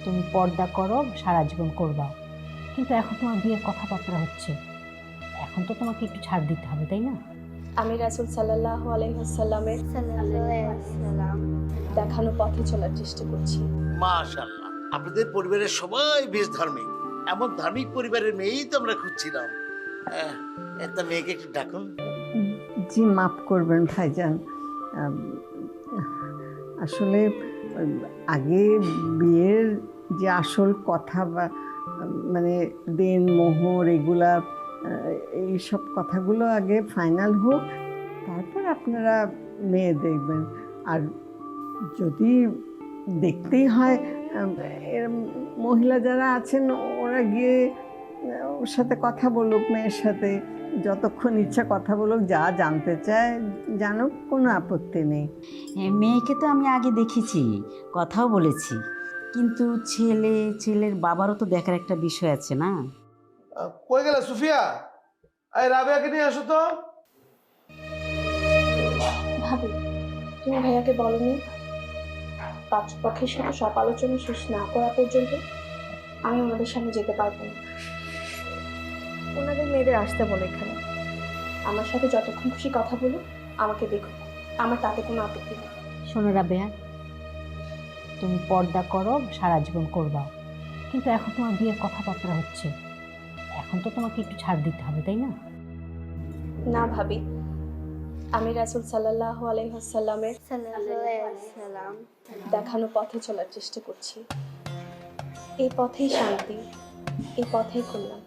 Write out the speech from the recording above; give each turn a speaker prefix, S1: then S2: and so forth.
S1: তুমি পর্দা করো, সারা জীবন করবা, কিন্তু এখন তোমার বিয়ের কথাবার্তা হচ্ছে, এখন তো তোমাকে একটু ছাড় দিতে হবে, তাই না?
S2: আমি রাসূল সাল্লাল্লাহু আলাইহি ওয়াসাল্লামের দেখানো পথে চলার চেষ্টা করছি।
S3: মাশাআল্লাহ, আপনাদের পরিবারের সবাই বেশ ধার্মিক। এমন ধার্মিক পরিবারের মেয়েই তো আমরা খুঁজছিলাম। একটা মেয়েকে একটু ডাকুন।
S4: জি, মাফ করবেন ভাইজান। আম, আসলে আগে বিয়ের যে আসল কথা বা মানে দেন মোহর এগুলা এইসব কথাগুলো আগে ফাইনাল হোক, তারপর আপনারা মেয়ে দেখবেন। আর যদি দেখতেই হয়, এর মহিলা যারা আছেন ওরা গিয়ে ওর সাথে কথা বলুক, মেয়ের সাথে যতক্ষণ ইচ্ছা কথা বলুক, যা জানতে চায় জানুক, কোনো আপত্তি নেই।
S5: মেয়েকে তো আমি আগে দেখেছি, কথাও বলেছি, কিন্তু ছেলের বাবারও তো দেখার একটা বিষয় আছে না?
S6: কই গেলে সুফিয়া? এই রাবেয়াকে নিয়ে আসো তো।
S2: ভাবি, তুমি ভাইয়াকে বলনি পাত্রপক্ষের সাথে সব আলোচনা শেষ না করা পর্যন্ত আমি ওনাদের সামনে যেতে পারবো না। ওনাদের মেয়েদের আসতে বলে এখানে, আমার সাথে যতক্ষণ খুশি কথা বলো, আমাকে দেখো, আমার তাতে কোনো আপত্তি নেই।
S1: শোনো রাবেয়া, তুমি পর্দা করো, সারা জীবন করবা, কিন্তু এখন তোমার বিয়ের কথাবার্তা হচ্ছে, এখন তো তোমাকে একটু ছাড় দিতে হবে, তাই না?
S2: না ভাবি, আমি রাসূল সাল্লাল্লাহু আলাইহি ওয়াসাল্লামের দেখানো পথে চলার চেষ্টা করছি। এই পথেই শান্তি, এই পথেই কল্যাণ।